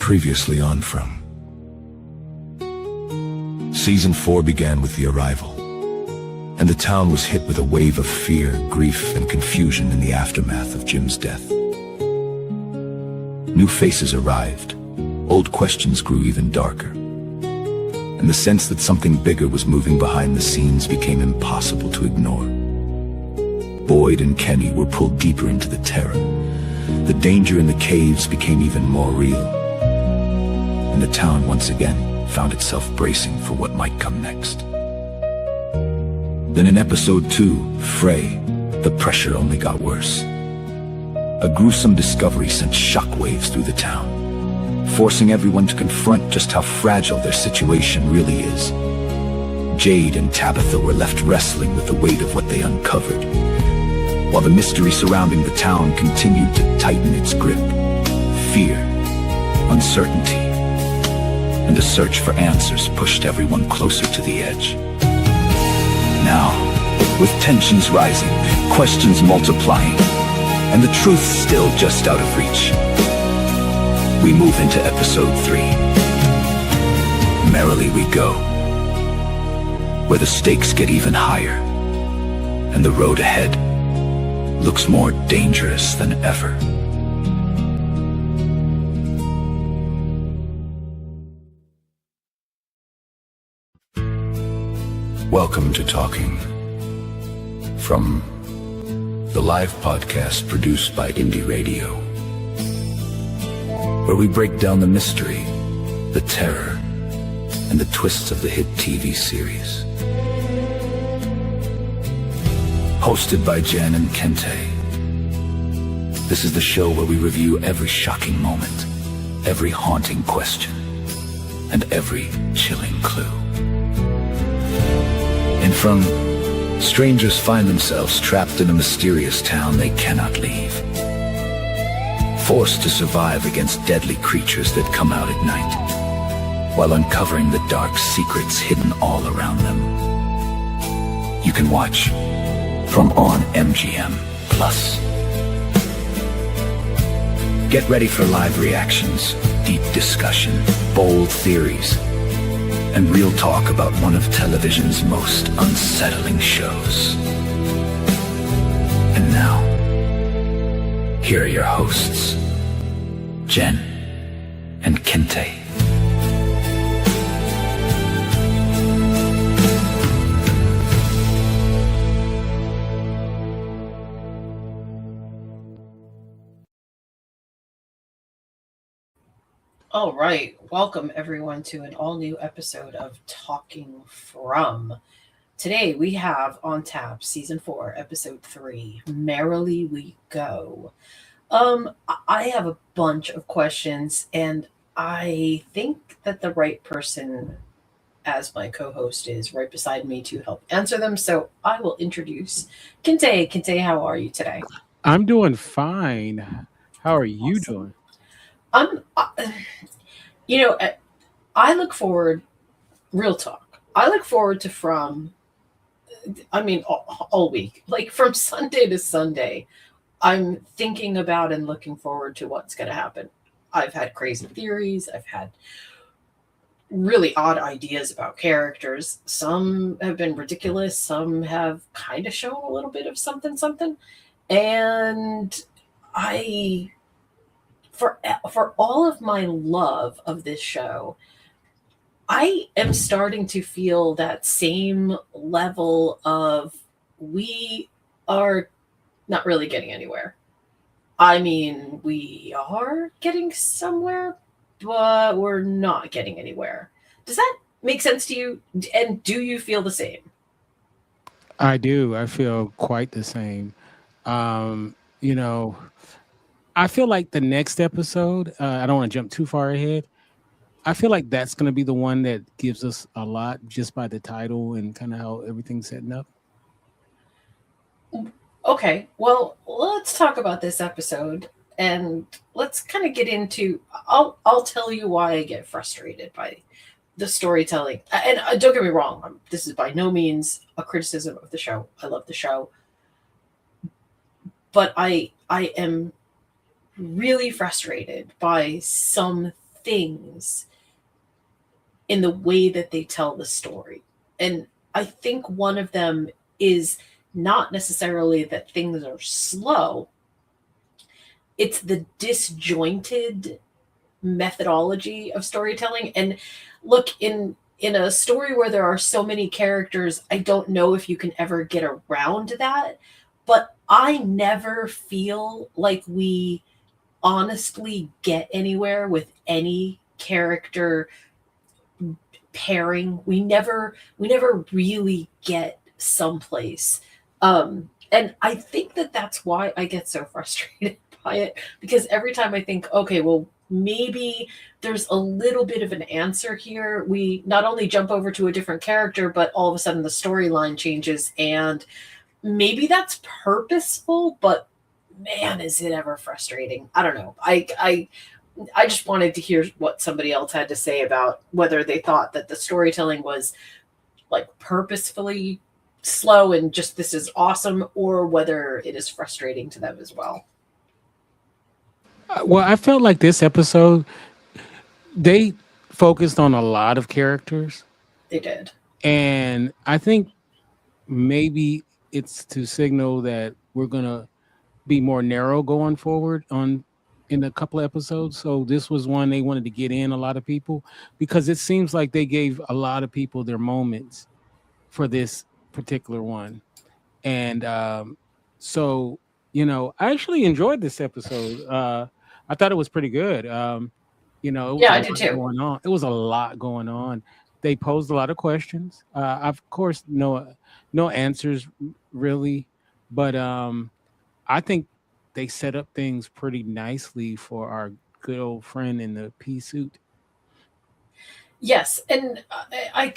Previously on From. Season 4 began with the arrival, and the town was hit with a wave of fear, grief, and confusion in the aftermath of Jim's death. New faces arrived, old questions grew even darker, and the sense that something bigger was moving behind the scenes became impossible to ignore. Boyd and Kenny were pulled deeper into the terror. The danger in the caves became even more real, and the town once again found itself bracing for what might come next. Then in episode 2, Frey, the pressure only got worse. A gruesome discovery sent shockwaves through the town, forcing everyone to confront just how fragile their situation really is. Jade and Tabitha were left wrestling with the weight of what they uncovered, while the mystery surrounding the town continued to tighten its grip. Fear, uncertainty, and a search for answers pushed everyone closer to the edge. Now, with tensions rising, questions multiplying, and the truth still just out of reach, we move into episode 3, Merrily We Go, where the stakes get even higher, and the road ahead looks more dangerous than ever. Welcome to Talking From, the live podcast produced by Indy Radio, where we break down the mystery, the terror, and the twists of the hit TV series. Hosted by Jen and Kinte, this is the show where we review every shocking moment, every haunting question, and every chilling clue. And From, strangers find themselves trapped in a mysterious town they cannot leave, forced to survive against deadly creatures that come out at night, while uncovering the dark secrets hidden all around them. You can watch From on MGM+. Get ready for live reactions, deep discussion, bold theories, and real talk about one of television's most unsettling shows. And now, here are your hosts, Jen and Kinte. All right, welcome everyone to an all-new episode of Talking From. Today we have on tap Season 4, Episode 3, Merrily We Go. I have a bunch of questions, and I think that the right person as my co-host is right beside me to help answer them, so I will introduce Kinte. Kinte, how are you today? I'm doing fine. How are you doing? I look forward, real talk, I look forward to all week, like from Sunday to Sunday, I'm thinking about and looking forward to what's going to happen. I've had crazy theories. I've had really odd ideas about characters. Some have been ridiculous. Some have kind of shown a little bit of something. And for all of my love of this show, I am starting to feel that same level of we are not really getting anywhere. I mean, we are getting somewhere, but we're not getting anywhere. Does that make sense to you? And do you feel the same? I do. I feel quite the same. I feel like the next episode, I don't want to jump too far ahead. I feel like that's going to be the one that gives us a lot just by the title and kind of how everything's setting up. Okay, well, let's talk about this episode and let's kind of get into, I'll tell you why I get frustrated by the storytelling. And don't get me wrong, this is by no means a criticism of the show. I love the show. But I am really frustrated by some things in the way that they tell the story. And I think one of them is not necessarily that things are slow, it's the disjointed methodology of storytelling. And look, in a story where there are so many characters, I don't know if you can ever get around that, but I never feel like we honestly get anywhere with any character pairing. We never really get someplace. And I think that that's why I get so frustrated by it, because every time I think, okay, well, maybe there's a little bit of an answer here, we not only jump over to a different character, but all of a sudden the storyline changes, and maybe that's purposeful, but man, is it ever frustrating. I don't know. I just wanted to hear what somebody else had to say about whether they thought that the storytelling was like purposefully slow and just this is awesome, or whether it is frustrating to them as well. Well, I felt like this episode they focused on a lot of characters, They did. and I think maybe it's to signal that we're gonna be more narrow going forward on in a couple of episodes. So this was one they wanted to get in a lot of people because it seems like they gave a lot of people their moments for this particular one. And so, I actually enjoyed this episode. I thought it was pretty good. It was Yeah, a I lot did too. going on. It was a lot going on. They posed a lot of questions. Of course, no answers really, but I think they set up things pretty nicely for our good old friend in the pea suit. Yes, and I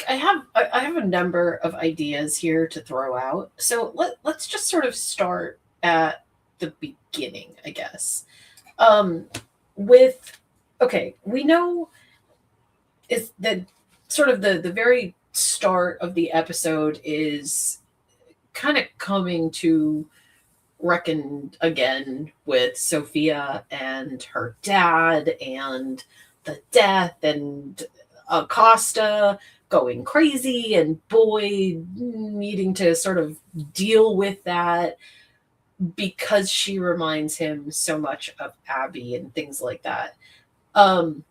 have a number of ideas here to throw out. So let's just sort of start at the beginning, I guess. Um, with okay, we know is that sort of the very start of the episode is kind of coming to reckon again with Sophia and her dad and the death and Acosta going crazy and Boyd needing to sort of deal with that because she reminds him so much of Abby and things like that. Um,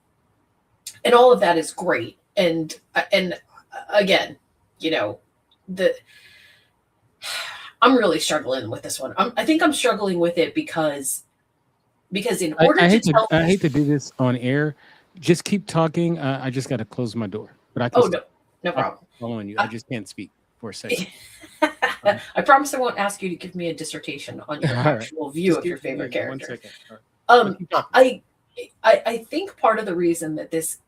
and all of that is great. And again, you know, the I'm really struggling with this one. I think I'm struggling with it because in order I to hate to tell I hate to do this on air. Just keep talking. I just got to close my door, but I can oh still no, no I'm problem. following you. I I, just can't speak for a second. I promise I won't ask you to give me a dissertation on your All right, actual view just of your keep favorite one character. second. All right. But Um, keep talking. I think part of the reason that this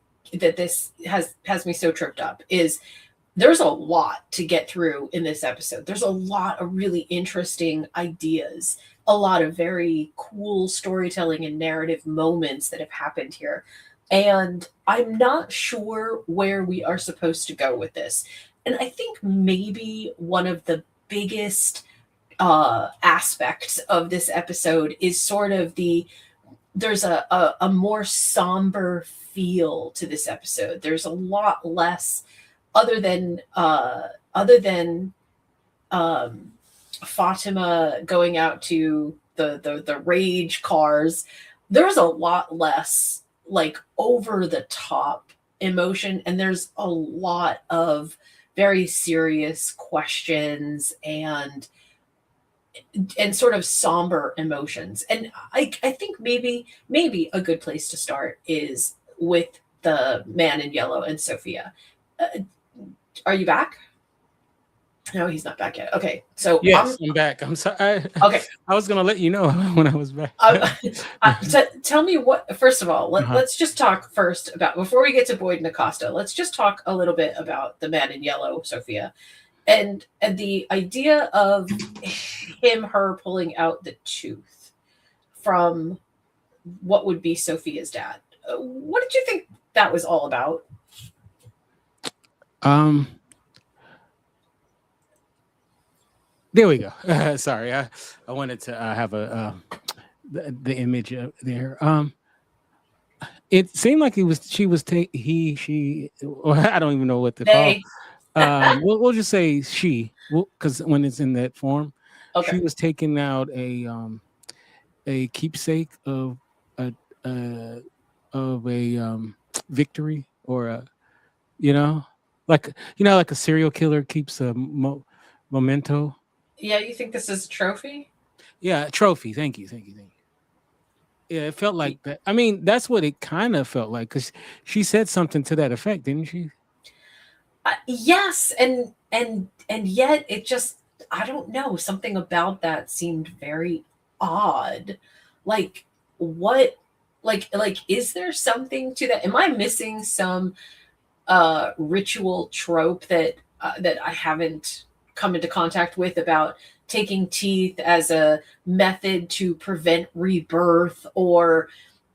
has me so tripped up is there's a lot to get through in this episode. There's a lot of really interesting ideas, a lot of very cool storytelling and narrative moments that have happened here. And I'm not sure where we are supposed to go with this. And I think maybe one of the biggest aspects of this episode is sort of there's a more somber feel to this episode. There's a lot less other than um, Fatima going out to the rage cars. There's a lot less like over the top emotion, and there's a lot of very serious questions and sort of somber emotions. And I think maybe a good place to start is with the man in yellow and Sophia. Uh, are you back? No, he's not back yet. Okay, so Yes, I'm back. I'm sorry. okay. I was gonna let you know when I was back. Tell me what. First of all, Uh-huh. let's just talk first about before we get to Boyd and Acosta. Let's just talk a little bit about the man in yellow, Sophia, and the idea of her pulling out the tooth from what would be Sophia's dad. What did you think that was all about? Um, there we go. Sorry, I wanted to have the image there. it seemed like she was he she or I don't even know what to call. They We'll just say she, because when it's in that form, okay. she was taking out a keepsake a uh, of a victory, or a, you know, like a serial killer keeps a memento. Yeah, you think this is a trophy? Yeah, a trophy. Thank you. Yeah, it felt like that. I mean, that's what it kind of felt like, because she said something to that effect, didn't she? Yes, and yet it just, I don't know, something about that seemed very odd. Like what, like is there something to that? Am I missing some ritual trope that that I haven't come into contact with about taking teeth as a method to prevent rebirth, or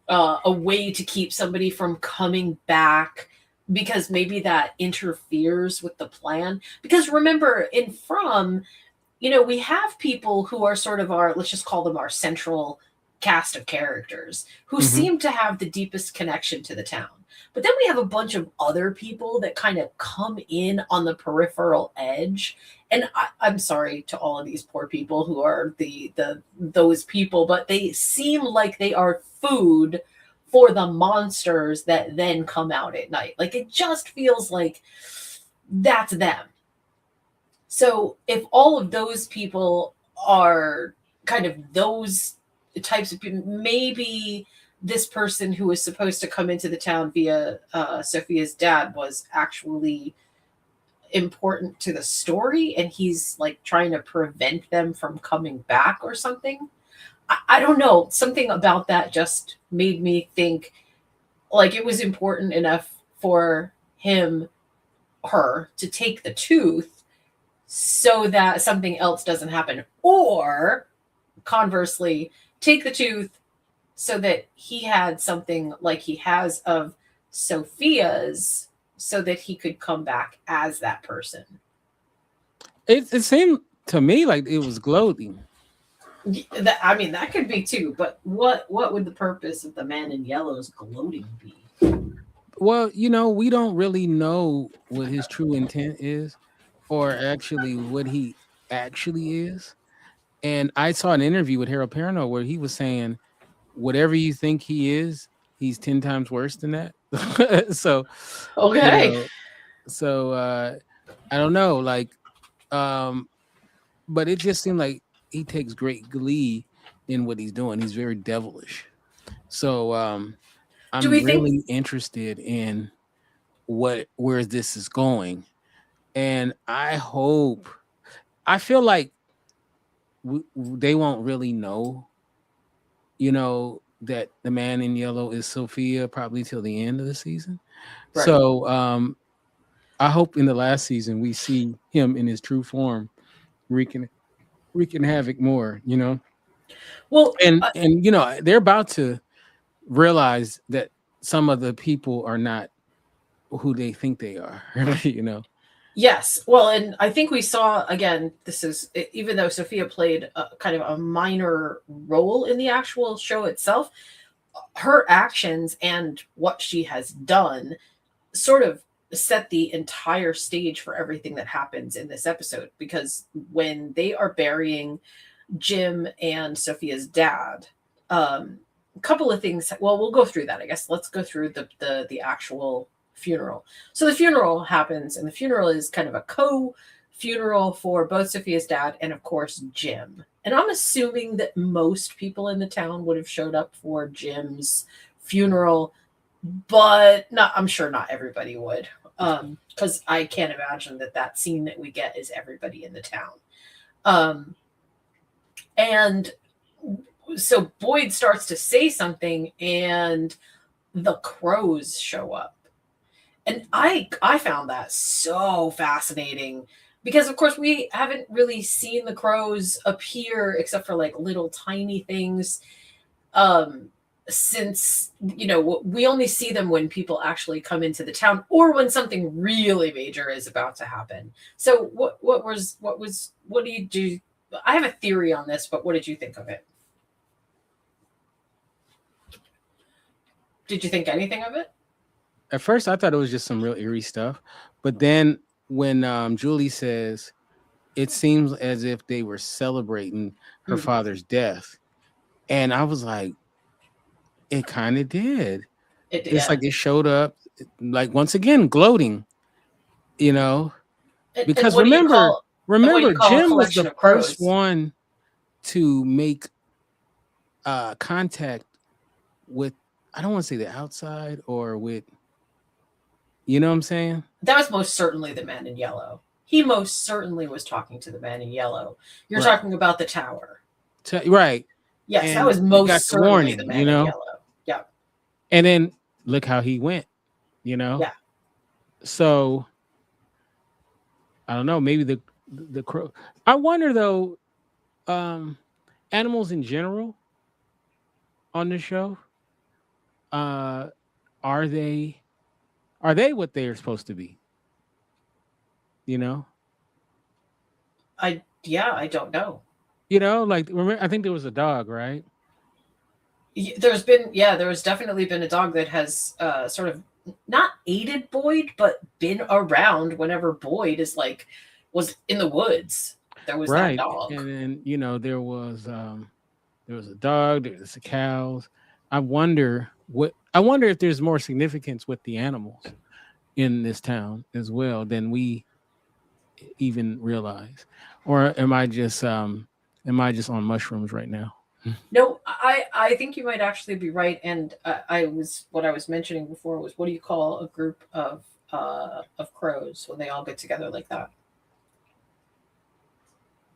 a way to keep somebody from coming back because maybe that interferes with the plan? Because remember, in From, we have people who are sort of our, let's just call them our central cast of characters who Hmm. seem to have the deepest connection to the town. But then we have a bunch of other people that kind of come in on the peripheral edge. And I'm sorry to all of these poor people who are the those people, but they seem like they are food for the monsters that then come out at night. Like it just feels like that's them. So if all of those people are kind of those types of people, maybe this person who was supposed to come into the town via Sophia's dad was actually important to the story, and he's like trying to prevent them from coming back or something. I don't know. Something about that just made me think like it was important enough for her to take the tooth so that something else doesn't happen. Or conversely, take the tooth so that he had something like he has of Sophia's so that he could come back as that person. It seemed to me like it was gloating. That, I mean, that could be too, but what would the purpose of the man in yellow's gloating be? Well, we don't really know what his true intent is, or actually what he actually is. And I saw an interview with Harold Perrineau where he was saying, whatever you think he is, he's 10 times worse than that. So, you Okay. know, so I don't know, like, um, but it just seemed like he takes great glee in what he's doing. He's very devilish. So Do I'm we think really interested in where this is going. And I feel like they won't really know, that the man in yellow is Sophia probably till the end of the season. right? So I hope in the last season we see him in his true form, wreaking wreaking havoc more, Well, and they're about to realize that some of the people are not who they think they are, you know. yes. Well, and I think we saw again, this is even though Sophia played a, kind of a minor role in the actual show itself, her actions and what she has done sort of set the entire stage for everything that happens in this episode. Because when they are burying Jim and Sophia's dad, a couple of things. Well, we'll go through that. I guess let's go through the actual funeral. So the funeral happens, and the funeral is kind of a co-funeral for both Sophia's dad and, of course, Jim. And I'm assuming that most people in the town would have showed up for Jim's funeral, but not. I'm sure not everybody would, because I can't imagine that scene that we get is everybody in the town. Um, and so Boyd starts to say something, and the crows show up. And I found that so fascinating because of course we haven't really seen the crows appear except for like little tiny things, um since we only see them when people actually come into the town or when something really major is about to happen. So what do you do? I have a theory on this, but what did you think of it? Did you think anything of it? At first, I thought it was just some real eerie stuff, but then when Julie says it seems as if they were celebrating her Mhm. father's death, and I was like, it kind of did. It's Yeah. like it showed up, like once again, gloating, you know, And because what do you call a Jim was the collection of first crows? one to make contact with, I don't want to say the outside or with, you know what I'm saying? That was most certainly the man in yellow. He most certainly was talking to the man in yellow. You're Right. talking about the tower. Right. Yes, that And was we got most the certainly the warning, you man in know, yellow. Yeah. and then look how he went, you know? Yeah. So I don't know, maybe the crow. I wonder though, animals in general on the show, uh, are they what they are supposed to be? You know? I don't know. You know, like remember, I think there was a dog, right? There's definitely been a dog that has sort of not aided Boyd, but been around whenever Boyd was in the woods. There was that Right. dog. And then, you know, there was a dog, there was the cows. I wonder if there's more significance with the animals in this town as well than we even realize. Or am I just on mushrooms right now? No, I think you might actually be right. And what I was mentioning before was, what do you call a group of crows when they all get together like that?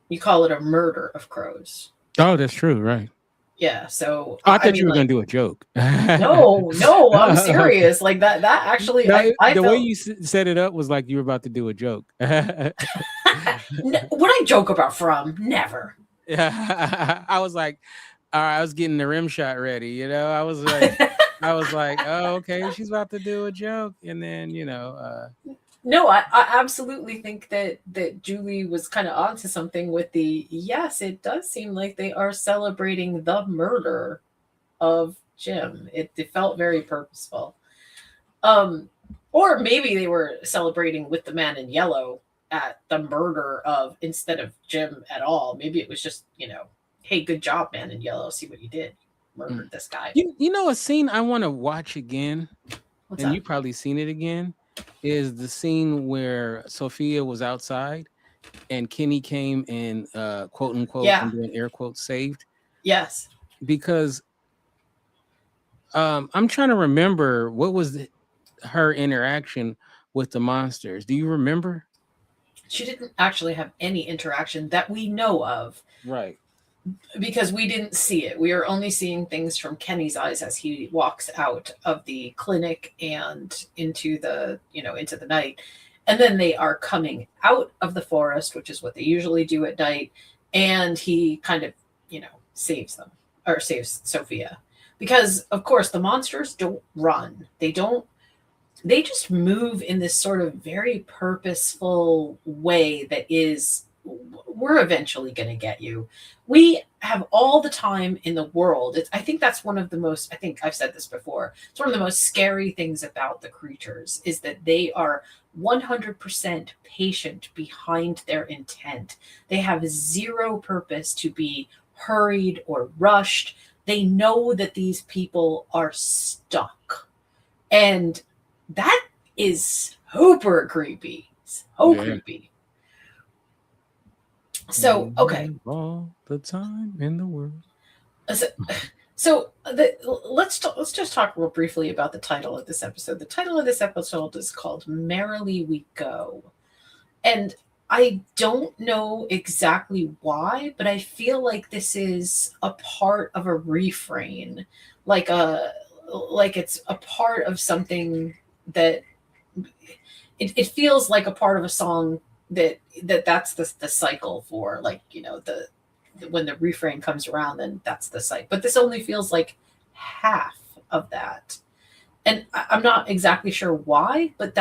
You call it a murder of crows. Oh, that's true, right. Yeah. So Oh, I I thought mean, you were like, gonna do a joke. no, I'm Okay. serious. Like that actually, No, I the way felt. you set it up was like you were about to do a joke. What I joke about from never. Yeah, I was like, all right, I was getting the rim shot ready. You know, I was like, oh, okay, she's about to do a joke, and then No, I absolutely think that Julie was kind of onto something with the yes. It does seem like they are celebrating the murder of Jim. It felt very purposeful. Um, or maybe they were celebrating with the man in yellow at the murder of, instead of Jim at all. Maybe it was just, hey, good job, man in yellow. See what you did. Murdered this guy. you know a scene I want to watch again, What's and that? you probably seen it again, is the scene where Sophia was outside and Kenny came and quote unquote, Yeah. I'm doing air quotes, saved, Yes. because I'm trying to remember what was her interaction with the monsters. Do you remember? She didn't actually have any interaction that we know of, Right. because we didn't see it. We are only seeing things from Kenny's eyes as he walks out of the clinic and into the night. And then they are coming out of the forest, which is what they usually do at night. And he kind of, saves them, or saves Sophia. Because, of course, the monsters don't run. They just move in this sort of very purposeful way that is, we're eventually going to get you. We have all the time in the world. I think that's one of the most, I think I've said this before, it's one of the most scary things about the creatures is that they are 100% patient behind their intent. They have zero purpose to be hurried or rushed. They know that these people are stuck. And that is super creepy. So creepy. So, okay. All the time in the world. Let's just talk real briefly about the title of this episode. The title of this episode is called Merrily We Go. And I don't know exactly why, but I feel like this is a part of a refrain, like it's a part of something that it feels like a part of a song that's the cycle for, like, when the refrain comes around, then that's the cycle. But this only feels like half of that. And I'm not exactly sure why, but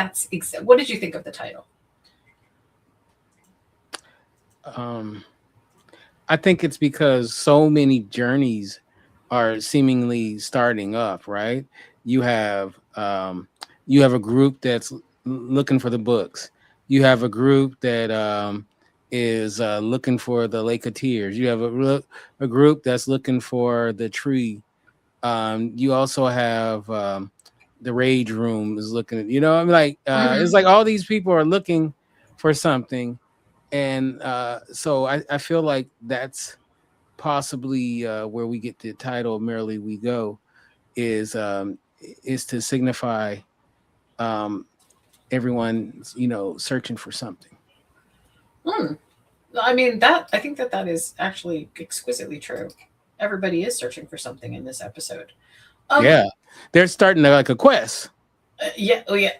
what did you think of the title? I think it's because so many journeys are seemingly starting up, right? You have a group that's looking for the books. You have a group that is looking for the Lake of Tears. You have a group that's looking for the tree. You also have the Rage Room is looking at, I'm like, it's like all these people are looking for something. And so I feel like that's possibly where we get the title Merrily We Go is to signify um, everyone's, searching for something. Hmm. I think that is actually exquisitely true. Everybody is searching for something in this episode. Yeah, they're starting to like a quest. Yeah. Oh, yeah.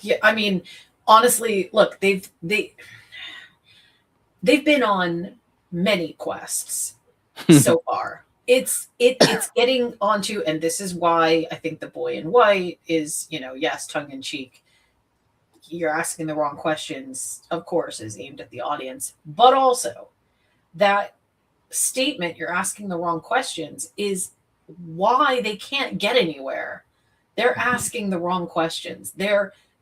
Yeah. Honestly, look, they've been on many quests so far. It's getting onto, and this is why I think the boy in white is, yes, tongue in cheek. You're asking the wrong questions, of course, is aimed at the audience, but also that statement, you're asking the wrong questions, is why they can't get anywhere. They're asking the wrong questions.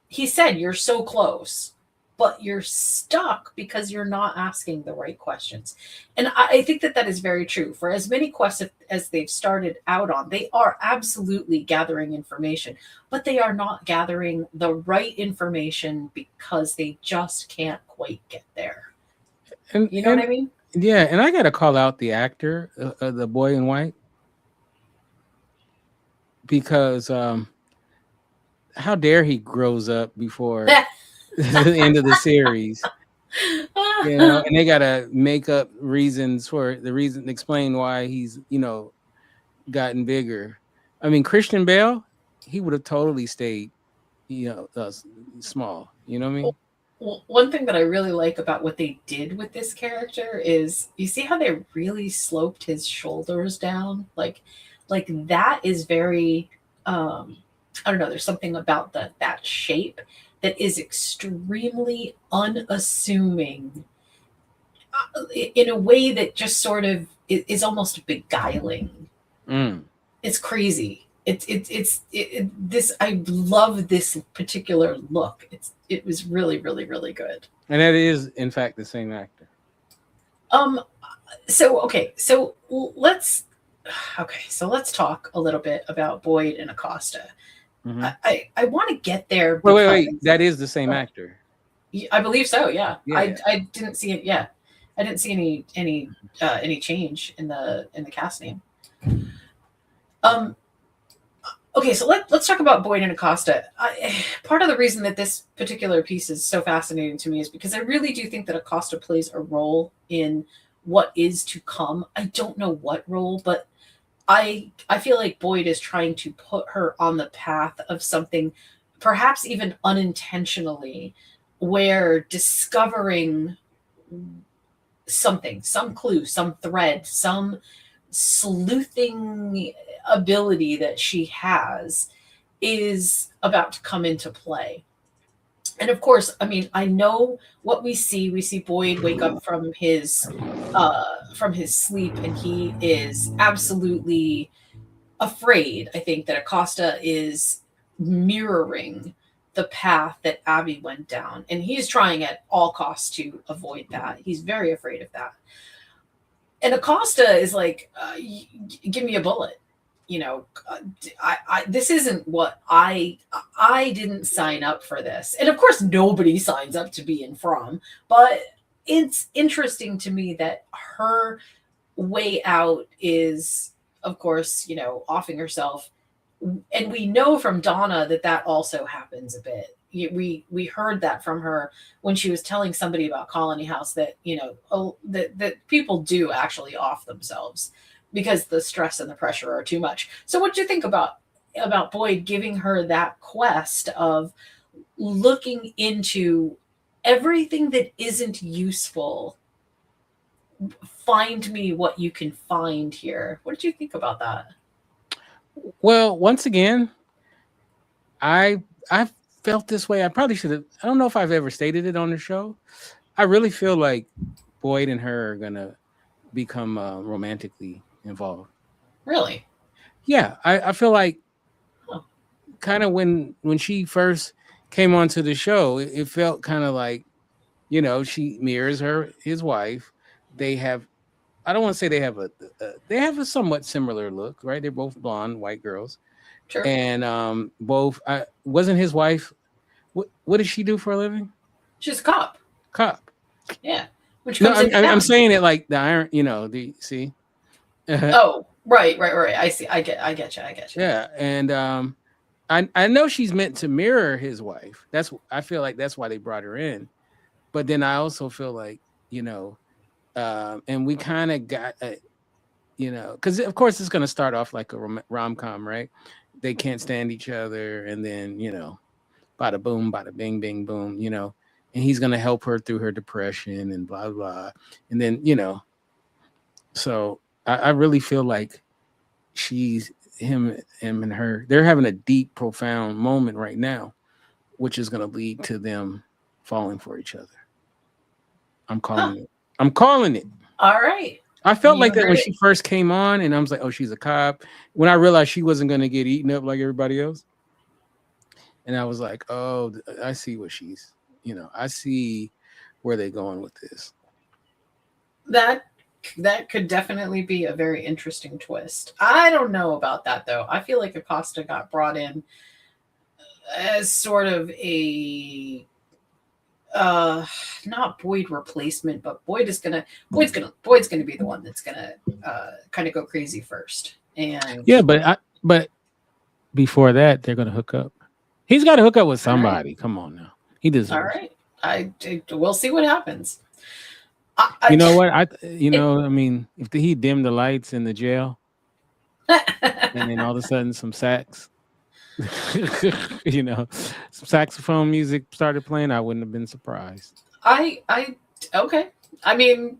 He said, you're so close, but you're stuck because you're not asking the right questions. And I think that is very true. For as many quests as they've started out on, they are absolutely gathering information, but they are not gathering the right information because they just can't quite get there. And you know what I mean? Yeah, and I got to call out the actor, the boy in white, because how dare he grows up before the end of the series, and they got to make up reasons for the reason, explain why he's, gotten bigger. I mean, Christian Bale, he would have totally stayed, small. You know what I mean? Well, one thing that I really like about what they did with this character is you see how they really sloped his shoulders down, like that is very I don't know, there's something about that shape that is extremely unassuming, in a way that just sort of is almost beguiling. It's crazy. This, I love this particular look. It was really, really, really good. And that is, in fact, the same actor. So let's talk a little bit about Boyd and Acosta. Mm-hmm. I want to get there. Wait. That is the same actor. I believe so. Yeah. Yeah. I didn't see it. Yeah. I didn't see any change in the cast name. Okay, so let's talk about Boyd and Acosta. Part of the reason that this particular piece is so fascinating to me is because I really do think that Acosta plays a role in what is to come. I don't know what role, but I feel like Boyd is trying to put her on the path of something, perhaps even unintentionally, where discovering something, some clue, some thread, some sleuthing ability that she has is about to come into play. And of course, I know what we see. We see Boyd wake up from his sleep, and he is absolutely afraid. I think that Acosta is mirroring the path that Abby went down, and he's trying at all costs to avoid that. He's very afraid of that. And Acosta is like, give me a bullet. This isn't what I didn't sign up for this. And of course, nobody signs up to be in From, but it's interesting to me that her way out is, of course, offing herself. And we know from Donna that also happens a bit. We heard that from her when she was telling somebody about Colony House, that that people do actually off themselves because the stress and the pressure are too much. So what do you think about Boyd giving her that quest of looking into everything that isn't useful? Find me what you can find here. What did you think about that? Well, once again, I felt this way. I probably should have. I don't know if I've ever stated it on the show. I really feel like Boyd and her are gonna become romantically involved. Really? Yeah, I feel like kind of when she first came onto the show, it felt kind of like, she mirrors his wife. They have, I don't want to say they have a somewhat similar look, right? They're both blonde white girls, True. and both. Wasn't his wife? What does she do for a living? She's a cop. Cop. Yeah. Which No, comes into I'm town. saying it like the iron. The see. Oh, right. I see. I get you. Yeah, and I know she's meant to mirror his wife. I feel like that's why they brought her in. But then I also feel like, and we kind of got, because of course it's going to start off like a rom-com, right? They can't stand each other, and then bada boom, bada bing, bing, boom, and he's going to help her through her depression and blah blah, and then so I really feel like she's him and her. They're having a deep, profound moment right now, which is going to lead to them falling for each other. I'm calling it. I'm calling it. All right. I felt like that when she first came on, and I was like, "Oh, she's a cop." When I realized she wasn't going to get eaten up like everybody else, and I was like, "Oh, I see what she's. I see where they're going with this." That could definitely be a very interesting twist. I don't know about that though. I feel like Acosta got brought in as sort of a not Boyd replacement, but Boyd's gonna be the one that's gonna kind of go crazy first. And yeah, but before that, they're gonna hook up. He's got to hook up with somebody. Right. Come on now, he deserves. All right, we'll see what happens. You know what? I mean, if he dimmed the lights in the jail, and then all of a sudden some sax. Some saxophone music started playing, I wouldn't have been surprised. Okay. I mean,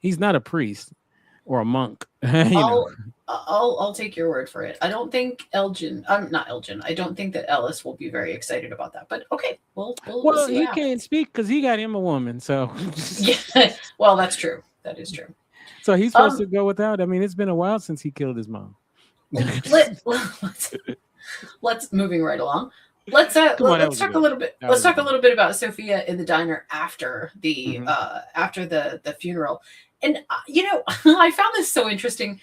he's not a priest or a monk. I'll take your word for it. I don't think not Elgin. I don't think that Ellis will be very excited about that. But okay, we'll see. He can't speak because he got him a woman. So yeah, well, that's true. That is true. So he's supposed to go without. I mean, it's been a while since he killed his mom. Let's moving right along. Let's talk a little bit. Let's talk a little bit about Sophia in the diner after the the funeral. And I found this so interesting.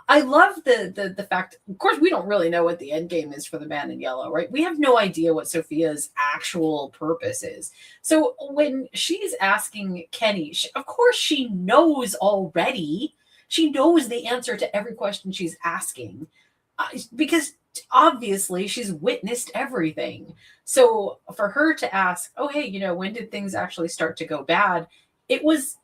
I love the fact, of course, we don't really know what the end game is for the man in yellow, right? We have no idea what Sophia's actual purpose is. So when she's asking Kenny, of course she knows already. She knows the answer to every question she's asking because obviously she's witnessed everything. So for her to ask, oh, hey, when did things actually start to go bad? It was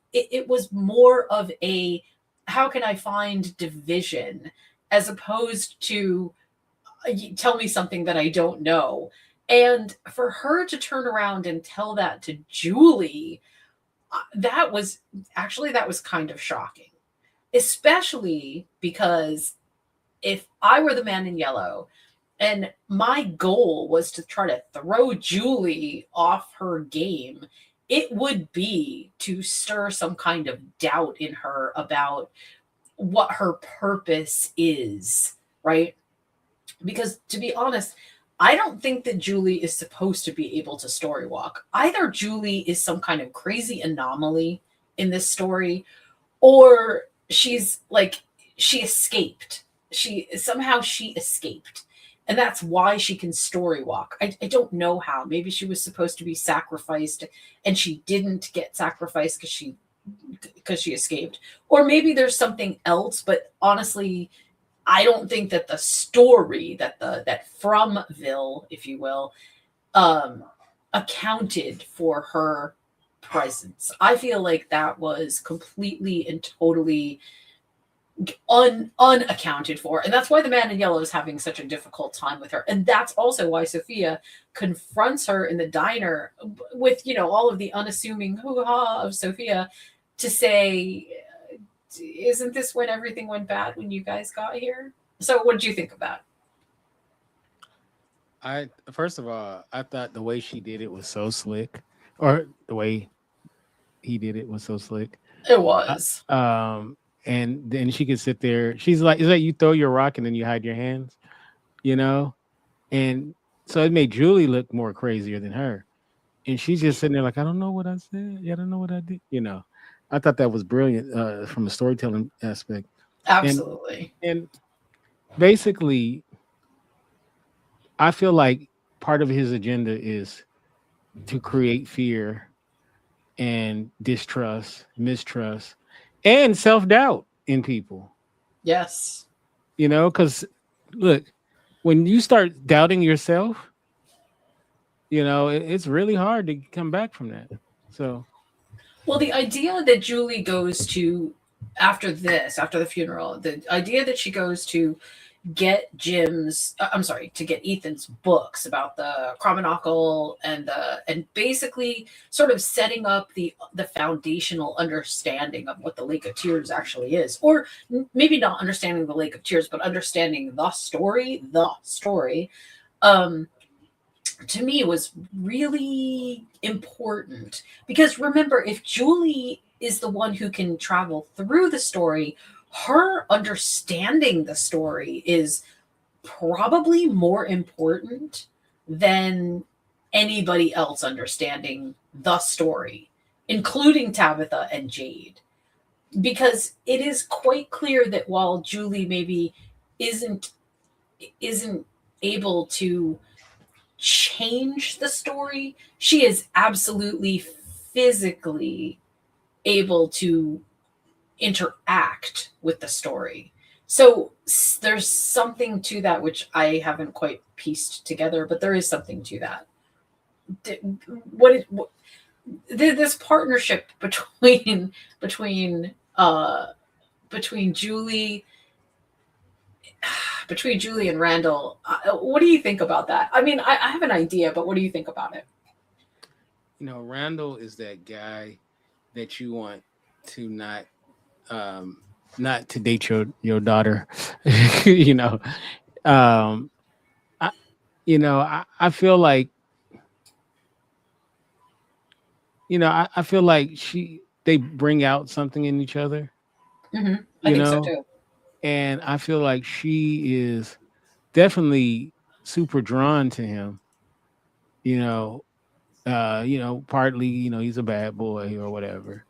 more of a, how can I find division, as opposed to tell me something that I don't know. And for her to turn around and tell that to Julie, that was kind of shocking, especially because if I were the man in yellow and my goal was to try to throw Julie off her game, it would be to stir some kind of doubt in her about what her purpose is, right? Because to be honest, I don't think that Julie is supposed to be able to story walk. Either Julie is some kind of crazy anomaly in this story, or she escaped. She escaped. And that's why she can story walk. I don't know how. Maybe she was supposed to be sacrificed and she didn't get sacrificed because she escaped. Or maybe there's something else, but honestly, I don't think that the story, that Fromville, if you will, accounted for her presence. I feel like that was completely and totally unaccounted for, and that's why the man in yellow is having such a difficult time with her. And that's also why Sophia confronts her in the diner with all of the unassuming hoo-ha of Sophia to say, isn't this when everything went bad when you guys got here? So what did you think of that? First of all, I thought the way she did it was so slick, or the way he did it was so slick. It was. And then she could sit there. She's like, is that you throw your rock and then you hide your hands? you know, and so it made Julie look more crazier than her. And she's just sitting there like, I don't know what I said. Yeah, I don't know what I did. I thought that was brilliant from a storytelling aspect. And Absolutely. and basically, I feel like part of his agenda is to create fear and distrust, mistrust, and self doubt in people. Yes. Because look, when you start doubting yourself, it's really hard to come back from that. So, Well, the idea that Julie goes to after this, after the funeral, the idea that she goes to get I'm sorry, to get Ethan's books about the Cromonocle and basically sort of setting up the foundational understanding of what the Lake of Tears actually is, or maybe not understanding the Lake of Tears, but understanding the story. Um, to me was really important because remember, if Julie is the one who can travel through the story, her understanding the story is probably more important than anybody else understanding the story, including Tabitha and Jade. Because it is quite clear that while Julie maybe isn't isn't able to change the story, she is absolutely physically able to interact with the story. So there's something to that which I haven't quite pieced together, but there is something to that. What this partnership between between Julie between Julie and Randall, what do you think about that? I mean, I have an idea, but what do you think about it? Randall is that guy that you want to not to date your daughter. you know, um, I, I feel like I feel like they bring out something in each other. I You think so know, too. and I feel like she is definitely super drawn to him. You know, partly, he's a bad boy or whatever.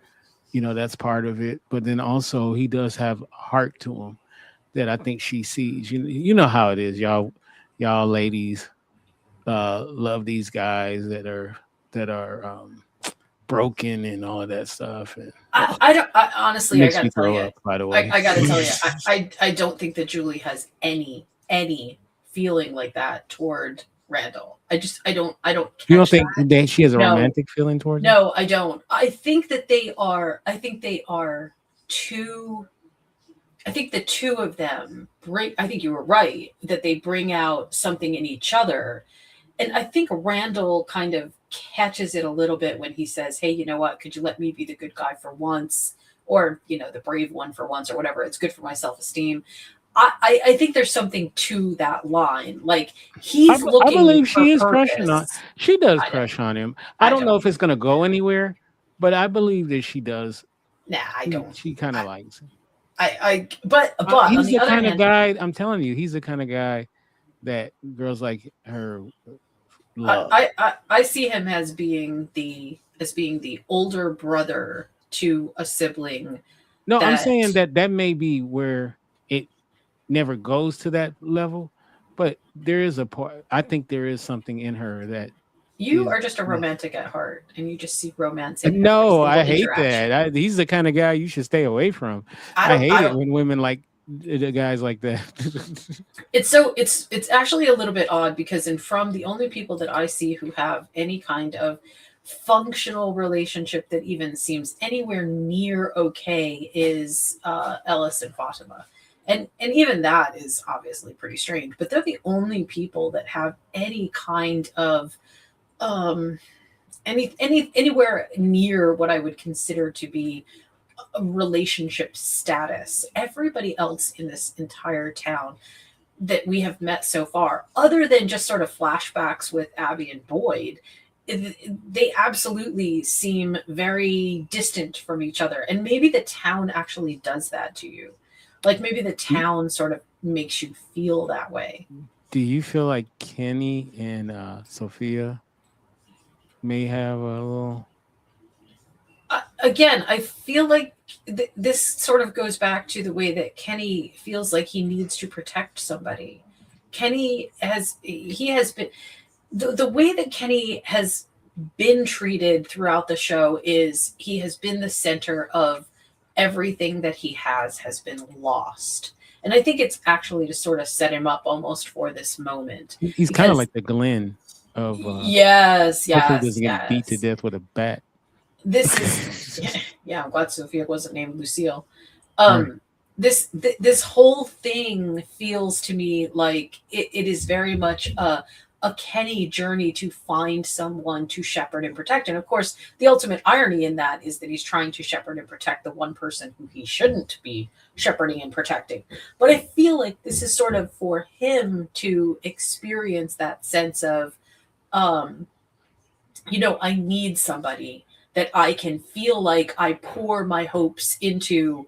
That's part of it. But then also he does have heart to him that I think she sees. You know how it is, y'all ladies love these guys that are broken and all of that stuff. And I don't. Honestly, I makes got me to tell throw you, up, by the way. I got to tell you, I don't think that Julie has any feeling like that toward Randall. I don't You don't catch think that. that she has a No, romantic feeling towards him? no, I don't. I think that they are. I think they are two. I think the two of them bring. I think you were right that they bring out something in each other. And I think Randall kind of catches it a little bit when he says, "Hey, you know what? Could you let me be the good guy for once, or the brave one for once, or whatever? It's good for my self-esteem." I think there's something to that line. Like he's I looking believe for she is crushing on. purpose. She does I don't. crush on him. I I don't know don't. if it's gonna go anywhere, but I believe that she does. Nah, I don't. She kind of I, likes him. but on He's the the other kind of hand, guy. I'm telling you, he's the kind of guy that girls like her love. I see him as being the older brother to a sibling No, I'm that saying that may be where it never goes to that level, but there is a part. I think there is something in her that you is. are just a romantic at heart and you just see romance in every No, single I hate interaction. that. He's the kind of guy you should stay away from. I hate I it don't when women like the guys like that. it's actually a little bit odd because in From, the only people that I see who have any kind of functional relationship that even seems anywhere near okay is Ellis and Fatima. And even that is obviously pretty strange, but they're the only people that have any kind of um anywhere near what I would consider to be a relationship status. Everybody else in this entire town that we have met so far, other than just sort of flashbacks with Abby and Boyd, they absolutely seem very distant from each other. And maybe the town actually does that to you. Like maybe the town sort of makes you feel that way. Do you feel like Kenny and Sophia may have a little? Again, I feel like this sort of goes back to the way that Kenny feels like he needs to protect somebody. He has been the way that Kenny has been treated throughout the show is he has been the center of everything that he has been lost. And I think it's actually to sort of set him up almost for this moment. He's kind of like the Glenn of. Yes, Hopefully, yes, doesn't get beat to yes. death with a bat. This is yeah. I'm glad Sophia wasn't named Lucille. Right. This whole thing feels to me like it is very much a Kenny journey to find someone to shepherd and protect. And of course, the ultimate irony in that is that he's trying to shepherd and protect the one person who he shouldn't be shepherding and protecting. But I feel like this is sort of for him to experience that sense of, I need somebody that I can feel like I pour my hopes into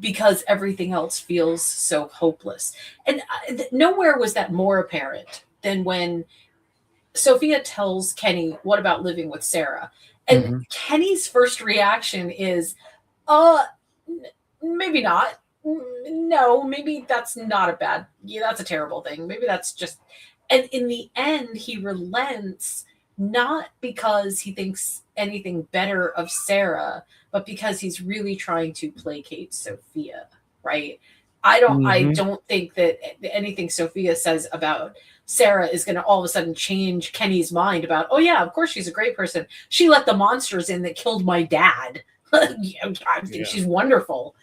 because everything else feels so hopeless. And nowhere was that more apparent than when Sophia tells Kenny, "What about living with Sarah?" And Kenny's first reaction is, maybe not. No, maybe that's not a bad, that's a terrible thing. Maybe that's just, and in the end, he relents, not because he thinks anything better of Sarah, but because he's really trying to placate Sophia, right? I don't think that anything Sophia says about Sarah is going to all of a sudden change Kenny's mind about, oh yeah, of course she's a great person. She let the monsters in that killed my dad. I think she's wonderful.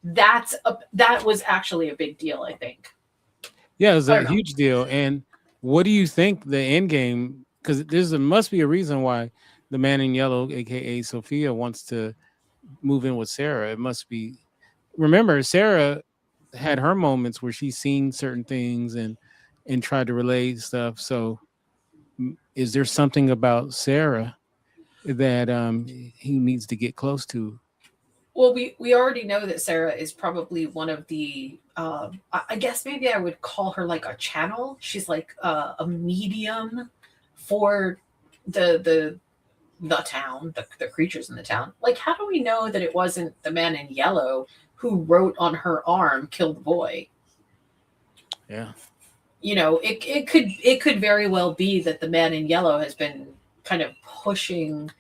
That was actually a big deal, I think. Yeah, it was a huge deal. And what do you think the end game? Because must be a reason why the man in yellow, aka Sophia, wants to move in with Sarah. It must be. Remember, Sarah had her moments where she's seen certain things and tried to relay stuff. So, is there something about Sarah that he needs to get close to? Well, we already know that Sarah is probably one of the, I guess maybe I would call her like a channel. She's like a medium for the town, the creatures in the town. Like, how do we know that it wasn't the man in yellow who wrote on her arm, "Kill the boy"? Yeah. It could very well be that the man in yellow has been kind of pushing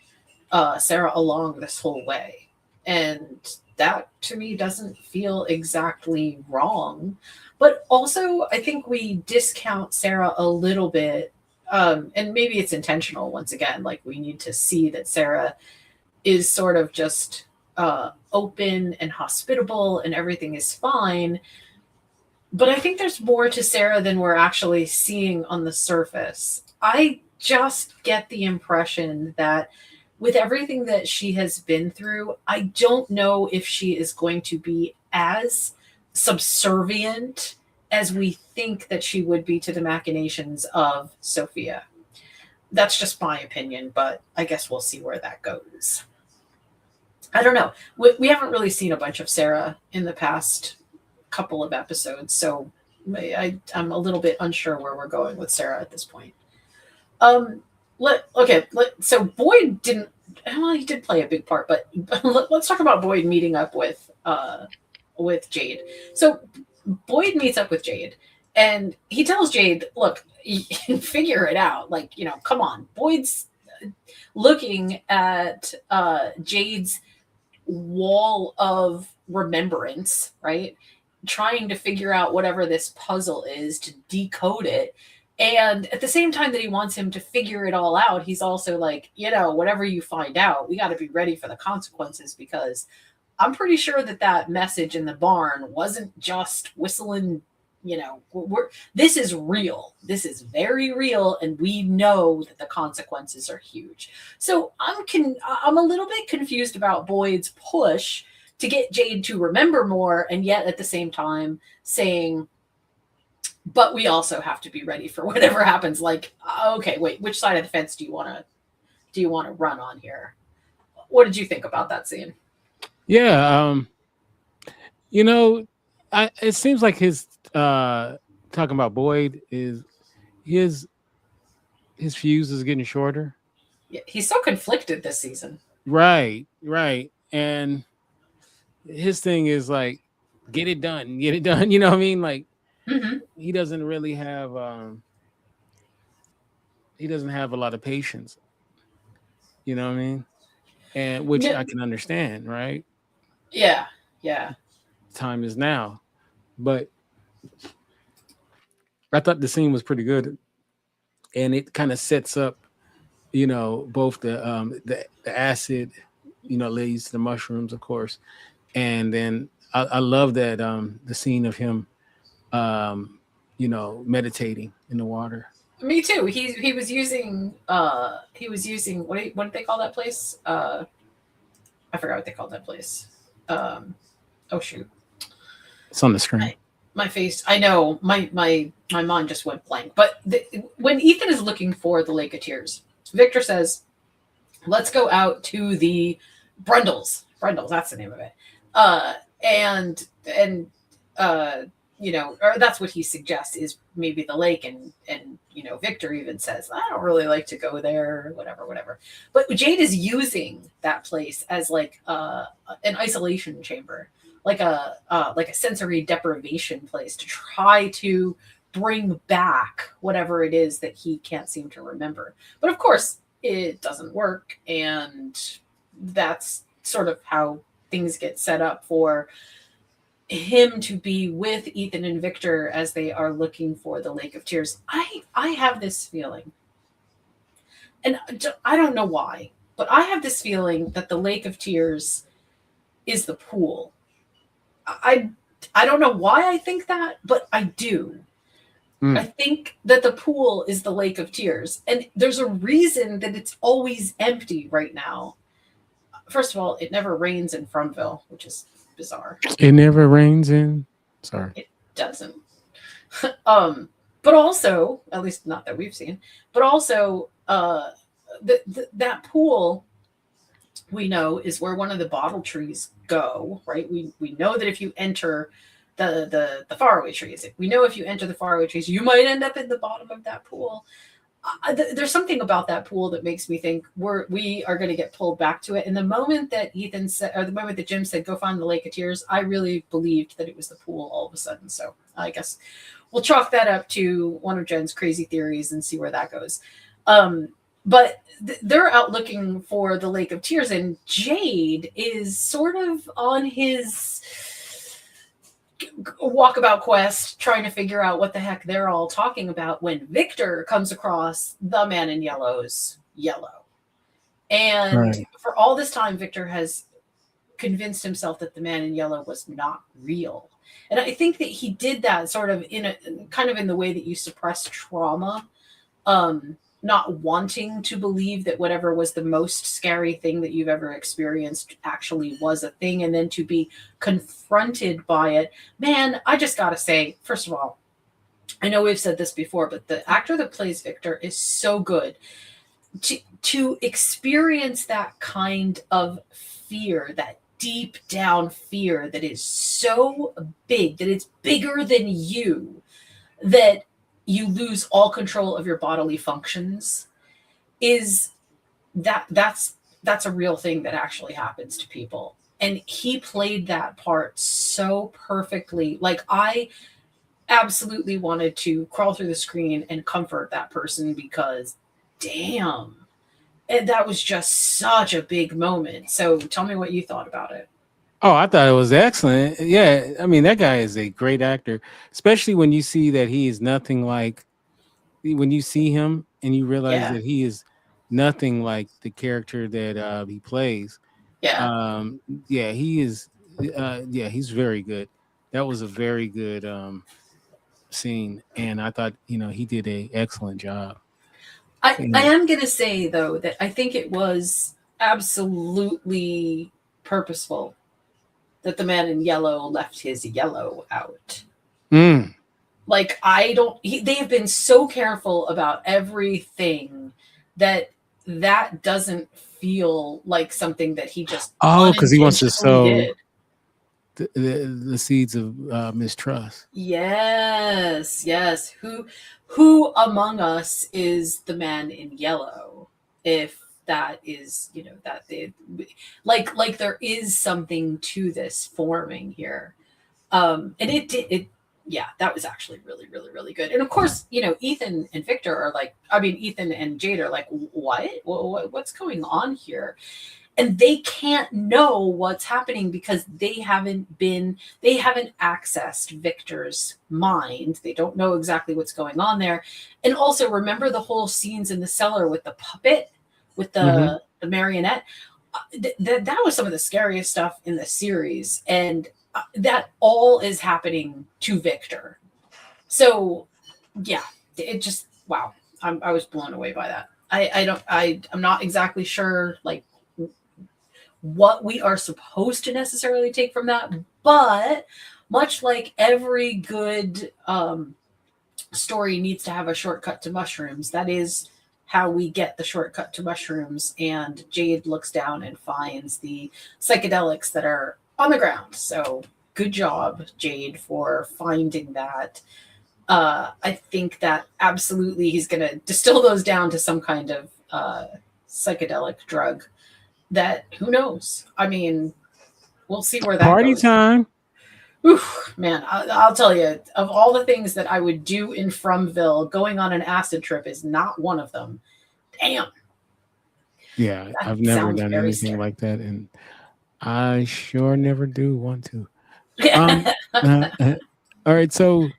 Sarah along this whole way. And that to me doesn't feel exactly wrong. But also, I think we discount Sarah a little bit. And maybe it's intentional once again. Like, we need to see that Sarah is sort of just open and hospitable and everything is fine. But I think there's more to Sarah than we're actually seeing on the surface. I just get the impression that with everything that she has been through, I don't know if she is going to be as subservient as we think that she would be to the machinations of Sophia. That's just my opinion, but I guess we'll see where that goes. I don't know. We haven't really seen a bunch of Sarah in the past couple of episodes, so I'm a little bit unsure where we're going with Sarah at this point. So Boyd didn't. Well, he did play a big part, but let's talk about Boyd meeting up with Jade. So Boyd meets up with Jade, and he tells Jade, "Look, figure it out. Like, come on." Boyd's looking at Jade's wall of remembrance, right? Trying to figure out whatever this puzzle is to decode it. And at the same time that he wants him to figure it all out, he's also like, whatever you find out, we got to be ready for the consequences, because I'm pretty sure that message in the barn wasn't just whistling. This is real. This is very real, and we know that the consequences are huge. So I'm a little bit confused about Boyd's push to get Jade to remember more, and yet at the same time saying, but we also have to be ready for whatever happens. Like, okay, wait, which side of the fence do you want to run on here? What did you think about that scene? Yeah, it seems like his talking about Boyd is his fuse is getting shorter. Yeah, he's so conflicted this season. Right, right. And his thing is like, get it done, get it done. You know what I mean? Like Mm-hmm. he doesn't really have he doesn't have a lot of patience. You know what I mean? And which No, I can understand, right? yeah, yeah. Time is now. But I thought the scene was pretty good. And it kind of sets up, both the acid, leads to the mushrooms, of course. And then I love that the scene of him meditating in the water. Me too. He was using what did they call that place? I forgot what they called that place. Oh shoot. It's on the screen. My face. I know. My mind just went blank. But when Ethan is looking for the Lake of Tears, Victor says, "Let's go out to the Brundles. Brundles. That's the name of it." And or that's what he suggests is maybe the lake, and Victor even says, I don't really like to go there, whatever. But Jade is using that place as like an isolation chamber, like a sensory deprivation place to try to bring back whatever it is that he can't seem to remember. But of course, it doesn't work, and that's sort of how things get set up for him to be with Ethan and Victor as they are looking for the Lake of Tears. I have this feeling, and I don't know why, but I have this feeling that the Lake of Tears is the pool. I don't know why I think that, but I do. I think that the pool is the Lake of Tears, and there's a reason that it's always empty right now. First of all, it never rains in Fromville, which is bizarre. It never rains in. Sorry. It doesn't. But also, at least not that we've seen, but also that pool we know is where one of the bottle trees go, right? We know that if you enter the faraway trees, we know if you enter the faraway trees, you might end up in the bottom of that pool. There's something about that pool that makes me think we are going to get pulled back to it. And the moment that Ethan said, or the moment that Jim said, go find the Lake of Tears, I really believed that it was the pool all of a sudden. So I guess we'll chalk that up to one of Jen's crazy theories and see where that goes. But they're out looking for the Lake of Tears, and Jade is sort of on his walkabout quest trying to figure out what the heck they're all talking about when Victor comes across the man in yellow's yellow. And right. For all this time, Victor has convinced himself that the man in yellow was not real. And I think that he did that sort of in the way that you suppress trauma, not wanting to believe that whatever was the most scary thing that you've ever experienced actually was a thing, and then to be confronted by it. Man, I just gotta say, first of all, I know we've said this before, but the actor that plays Victor is so good. To experience that kind of fear, that deep down fear that is so big, that it's bigger than you, that you lose all control of your bodily functions, that's a real thing that actually happens to people. And he played that part so perfectly. Like, I absolutely wanted to crawl through the screen and comfort that person, because damn, and that was just such a big moment. So tell me what you thought about it. Oh, I thought it was excellent. Yeah, I mean, that guy is a great actor, especially when you see that he is nothing like, when you see him and you realize that he is nothing like the character that he plays. He is. He's very good. That was a very good scene, and I thought he did an excellent job. I am going to say, though, that I think it was absolutely purposeful that the man in yellow left his yellow out. Like, they have been so careful about everything that doesn't feel like something that he just because he wants to sew. the seeds of mistrust. Yes. Who among us is the man in yellow? If that is, that they like there is something to this forming here. And it yeah, that was actually really, really, really good. And of course, Ethan and Victor are like, I mean, Ethan and Jade are like, what's going on here? And they can't know what's happening because they haven't accessed Victor's mind. They don't know exactly what's going on there. And also remember the whole scenes in the cellar with the puppet, with the marionette. That was some of the scariest stuff in the series, and that all is happening to Victor. So yeah, it just, wow. I was blown away by that. I'm not exactly sure like what we are supposed to necessarily take from that, but much like every good story needs to have a shortcut to mushrooms, that is how we get the shortcut to mushrooms. And Jade looks down and finds the psychedelics that are on the ground. So good job, Jade, for finding that. I think that absolutely he's going to distill those down to some kind of psychedelic drug that, who knows? I mean, we'll see where that Party goes. time. Oof, man, I'll tell you, of all the things that I would do in Fromville, going on an acid trip is not one of them. Damn. Yeah, That I've never sounds done very anything scary. like that, and I sure never do want to. All right, so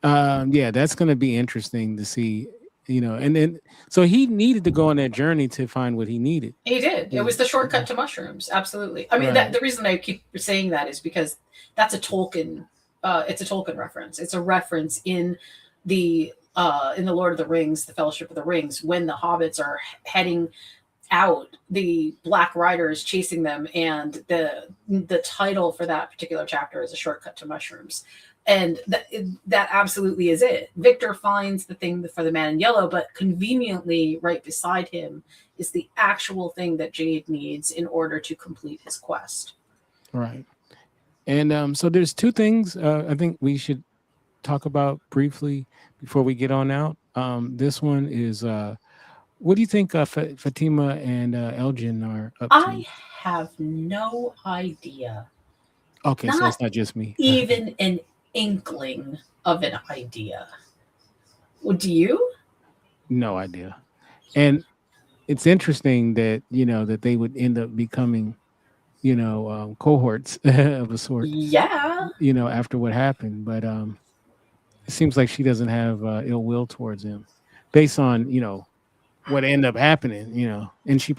yeah, that's going to be interesting to see, and then so he needed to go on that journey to find what he needed. He did. It was the shortcut to mushrooms. Absolutely. I mean, Right. the reason I keep saying that is because that's a Tolkien. It's a Tolkien reference. It's a reference in the Lord of the Rings, the Fellowship of the Rings, when the hobbits are heading out, the Black Rider is chasing them, and the title for that particular chapter is a shortcut to mushrooms. And that absolutely is it. Victor finds the thing for the man in yellow, but conveniently right beside him is the actual thing that Jade needs in order to complete his quest. Right. And so there's two things I think we should talk about briefly before we get on out. This one is what do you think Fatima and Elgin are up to? I have no idea. Okay, so it's not just me. Even an inkling of an idea. Well, do you? No idea. And it's interesting that that they would end up becoming cohorts of a sort. Yeah. After what happened, but it seems like she doesn't have ill will towards him, based on what ended up happening. And she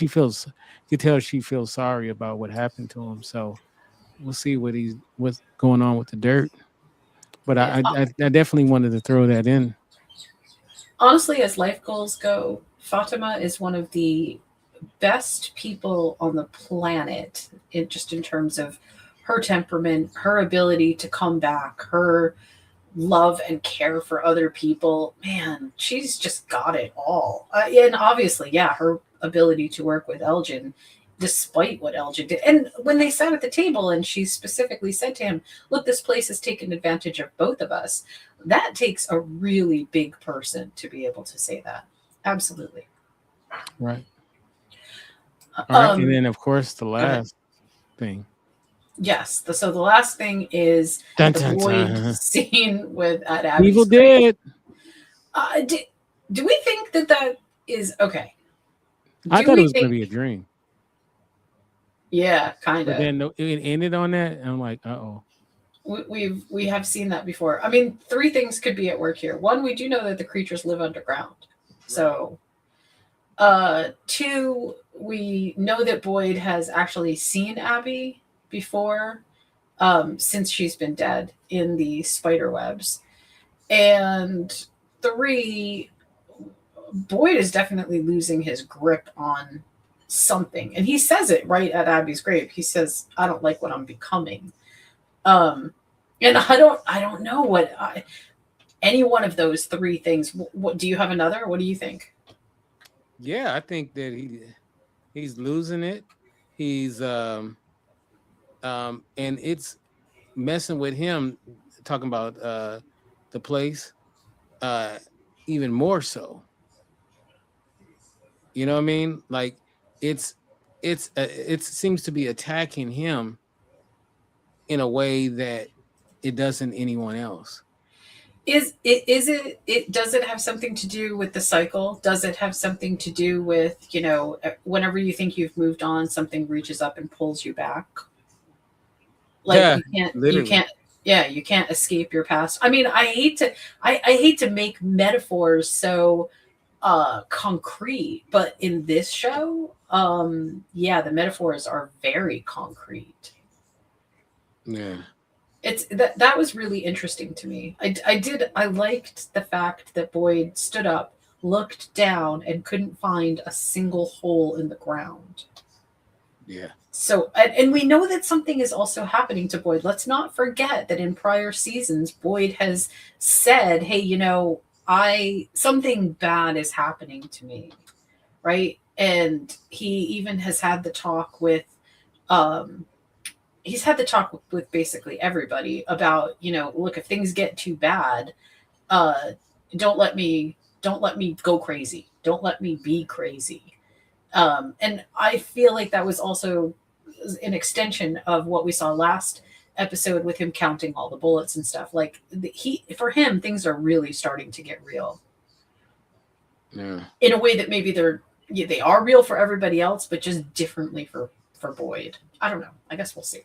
feels, you could tell she feels sorry about what happened to him. So we'll see what's going on with the dirt. But I definitely wanted to throw that in. Honestly, as life goals go, Fatima is one of the best people on the planet, just in terms of her temperament, her ability to come back, her love and care for other people. Man, she's just got it all. And obviously, yeah, her ability to work with Elgin, despite what Elgin did. And when they sat at the table and she specifically said to him, look, this place has taken advantage of both of us. That takes a really big person to be able to say that. Absolutely. Right. All right. And then, of course, the last thing. Yes. So the last thing is Dun, the dun, void dun. scene at Abby's Evil grave. Dead. Do we think that is okay? I thought it was going to be a dream. Yeah, kind But of. then it ended on that, and I'm like, uh-oh. We have seen that before. I mean, three things could be at work here. One, we do know that the creatures live underground. So, two, we know that Boyd has actually seen Abby before, since she's been dead in the spider webs. And three, Boyd is definitely losing his grip on something. And he says it right at Abby's grave. He says, I don't like what I'm becoming. And I don't know what any one of those three things. What do you have another? What do you think? Yeah, I think that he's losing it. He's and it's messing with him. Talking about the place, uh, even more so. You know what I mean? Like it's it seems to be attacking him in a way that it doesn't anyone else. Is it does it have something to do with the cycle? Does it have something to do with, whenever you think you've moved on, something reaches up and pulls you back? Like Yeah, you literally. can't yeah, you can't escape your past. I mean, I hate to make metaphors so concrete, but in this show, yeah, the metaphors are very concrete. Yeah. It's that was really interesting to me. I liked the fact that Boyd stood up, looked down, and couldn't find a single hole in the ground. Yeah. So, and we know that something is also happening to Boyd. Let's not forget that in prior seasons, Boyd has said, "Hey, I something bad is happening to me," right? And he even has had the talk with um he's had the talk with basically everybody about, look, if things get too bad, uh don't let me go crazy, don't let me be crazy. And I feel like that was also an extension of what we saw last episode with him counting all the bullets and stuff. Like he for him, things are really starting to get real Yeah. in a way that maybe they are real for everybody else, but just differently for Boyd. I don't know, I guess we'll see.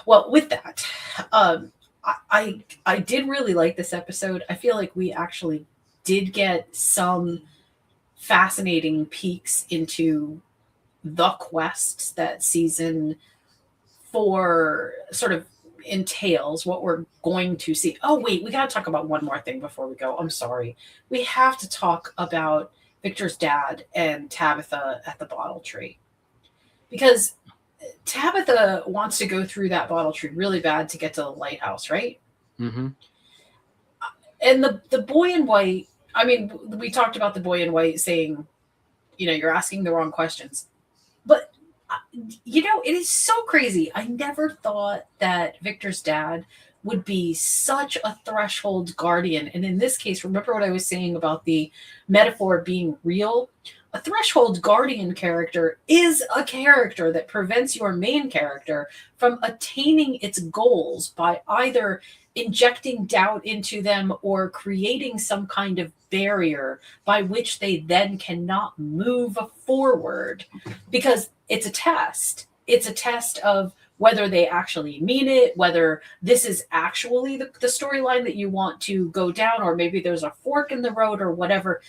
Well, with that, I did really like this episode. I feel like we actually did get some fascinating peeks into the quests that season 4 sort of entails, what we're going to see. Oh wait, we got to talk about one more thing before we go. I'm sorry. We have to talk about Victor's dad and Tabitha at the bottle tree, because Tabitha wants to go through that bottle tree really bad to get to the lighthouse, right? Mm-hmm. And the boy in white, I mean, we talked about the boy in white saying, you're asking the wrong questions. But, it is so crazy. I never thought that Victor's dad would be such a threshold guardian. And in this case, remember what I was saying about the metaphor being real? A threshold guardian character is a character that prevents your main character from attaining its goals by either injecting doubt into them or creating some kind of barrier by which they then cannot move forward, because it's a test. It's a test of whether they actually mean it, whether this is actually the storyline that you want to go down, or maybe there's a fork in the road or whatever.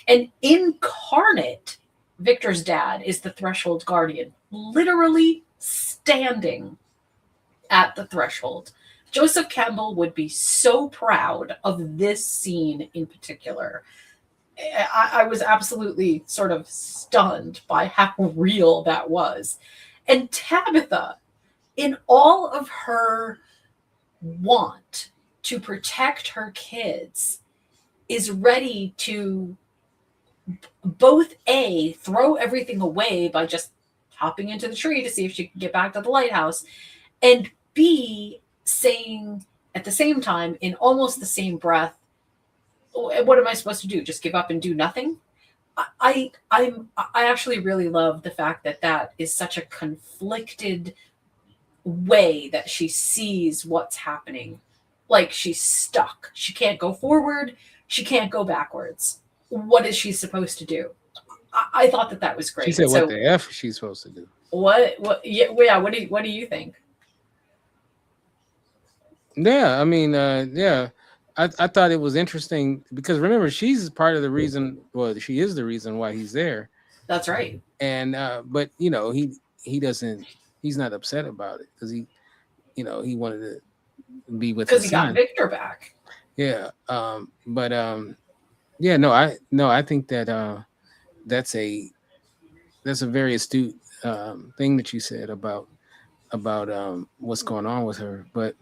And incarnate, Victor's dad is the threshold guardian, literally standing at the threshold. Joseph Campbell would be so proud of this scene in particular. I was absolutely sort of stunned by how real that was. And Tabitha, in all of her want to protect her kids, is ready to both A, throw everything away by just hopping into the tree to see if she can get back to the lighthouse, and B, saying at the same time, in almost the same breath, what am I supposed to do? Just give up and do nothing? I actually really love the fact that that is such a conflicted way that she sees what's happening. Like she's stuck. She can't go forward. She can't go backwards. What is she supposed to do? I thought that was great. She said, "What the f is she supposed to do?" What? Yeah. What do you think? Yeah, I mean, yeah, I thought it was interesting because remember, she's part of the reason. Well, she is the reason why he's there. That's right. And but he doesn't. He's not upset about it because he wanted to be with his Because he son. got Victor back. Yeah. But yeah. No, I think that that's a very astute thing that you said about what's going on with her. But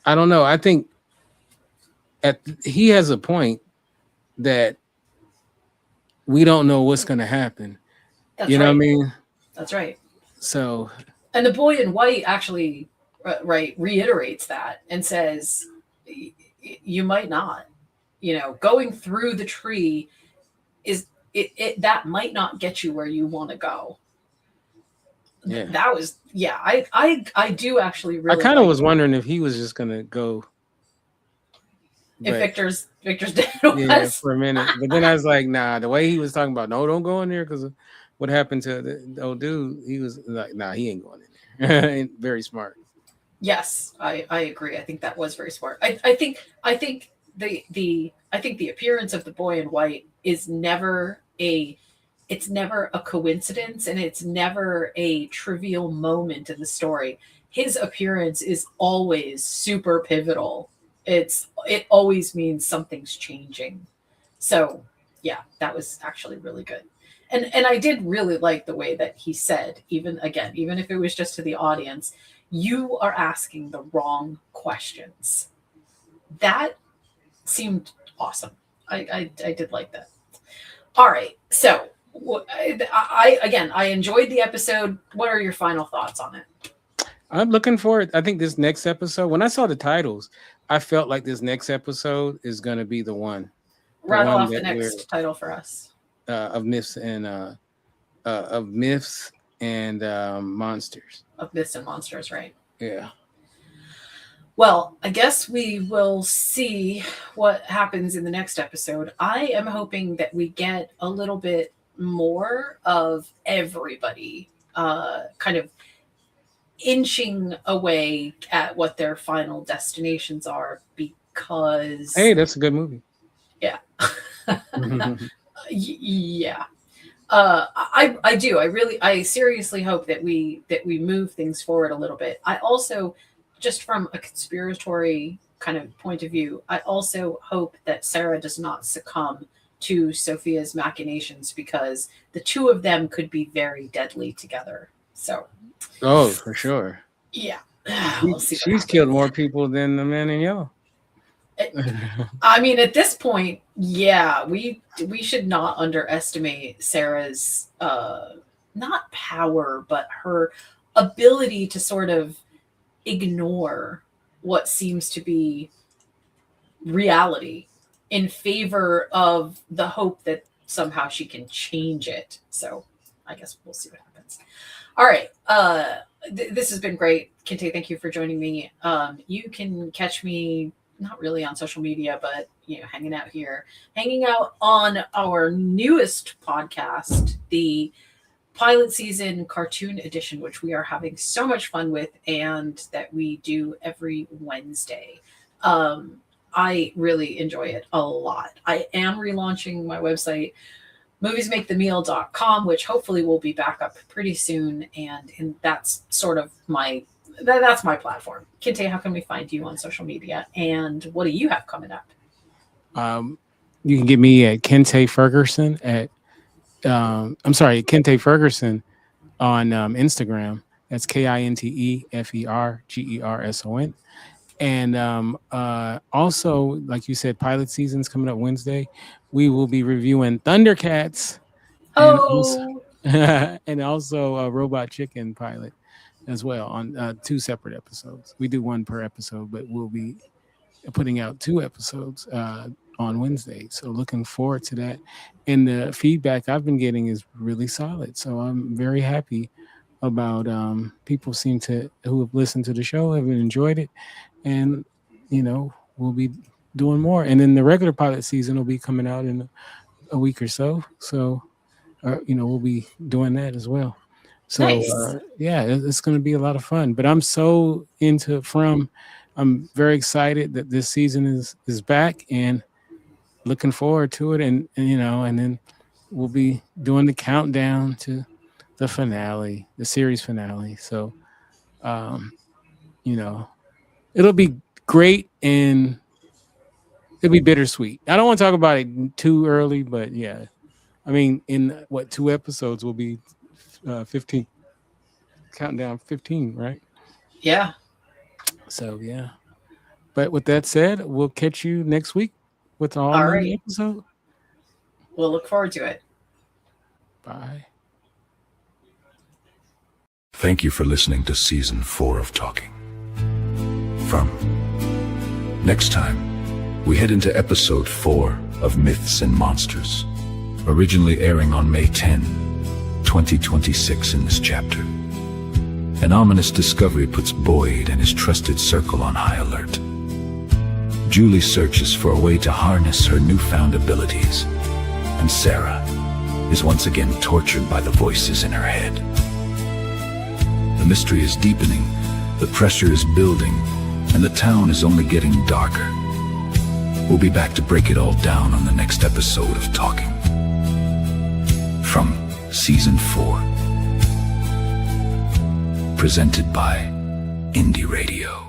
I don't know. I think he has a point that we don't know what's going to happen. That's You know right. what I mean? That's right. So, and the boy in white actually, right, reiterates that and says, "You might not. Going through the tree is it that might not get you where you want to go." yeah. That was, yeah. I do actually I really kind of like was wondering if he was just gonna go, if but Victor's dead yeah, was. for a minute. But then I was like, nah. The way he was talking about, no, don't go in there because what happened to the old dude? He was like, nah, he ain't going in there. And very smart. Yes, I agree. I think that was very smart. I think the appearance of the boy in white is never a it's never a coincidence, and it's never a trivial moment in the story. His appearance is always super pivotal. It always means something's changing. So, yeah, that was actually really good. And I did really like the way that he said, even if it was just to the audience, you are asking the wrong questions. That seemed awesome. I did like that. All right. So, I enjoyed the episode. What are your final thoughts on it? I'm looking forward. I think this next episode, when I saw the titles, I felt like this next episode is going to be the Rattle one off the that we're next title for us. of myths and monsters. Of Myths and Monsters, right? Yeah. Well, I guess we will see what happens in the next episode. I am hoping that we get a little bit more of everybody kind of inching away at what their final destinations are, because Hey, that's a good movie. yeah. Yeah. I do. I seriously hope that we move things forward a little bit. I also, just from a conspiratory kind of point of view, I also hope that Sarah does not succumb to Sophia's machinations, because the two of them could be very deadly together. So, Oh, for sure. yeah. We'll see. She's killed more people than the man in yellow. I mean, at this point, yeah, we should not underestimate Sarah's not power, but her ability to sort of ignore what seems to be reality in favor of the hope that somehow she can change it. So I guess we'll see what happens. All right. This has been great. Kinte, thank you for joining me. You can catch me not really on social media, but hanging out on our newest podcast, the pilot season cartoon edition, which we are having so much fun with, and that we do every Wednesday. I really enjoy it a lot. I am relaunching my website, moviesmakethemeal.com, which hopefully will be back up pretty soon, and that's sort of that's my platform. Kinte, how can we find you on social media, and what do you have coming up? You can get me at Kinte Ferguson Kinte Ferguson on Instagram. That's KINTEFERGERSON. And also, like you said, pilot season's coming up Wednesday. We will be reviewing Thundercats and also Robot Chicken pilot as well on 2 separate episodes. We do 1 per episode, but we'll be putting out 2 episodes on Wednesday. So looking forward to that. And the feedback I've been getting is really solid. So I'm very happy about people who have listened to the show have enjoyed it. And, we'll be doing more. And then the regular pilot season will be coming out in a week or so. So, we'll be doing that as well. So, nice. Yeah, it's going to be a lot of fun. But I'm so I'm very excited that this season is back and looking forward to it. And then we'll be doing the countdown to the finale, the series finale. So, it'll be great and it'll be bittersweet. I don't want to talk about it too early, but yeah, I mean, in 2 episodes will be 15, countdown 15, right? Yeah. So yeah, but with that said, we'll catch you next week with all new episode. We'll look forward to it. Bye. Thank you for listening to Season 4 of Talking From. Next time, we head into Episode 4 of Myths and Monsters, originally airing on May 10, 2026 in this chapter. An ominous discovery puts Boyd and his trusted circle on high alert. Julie searches for a way to harness her newfound abilities, and Sarah is once again tortured by the voices in her head. The mystery is deepening, the pressure is building, and the town is only getting darker. We'll be back to break it all down on the next episode of Talking From Season 4. Presented by Indy Radio.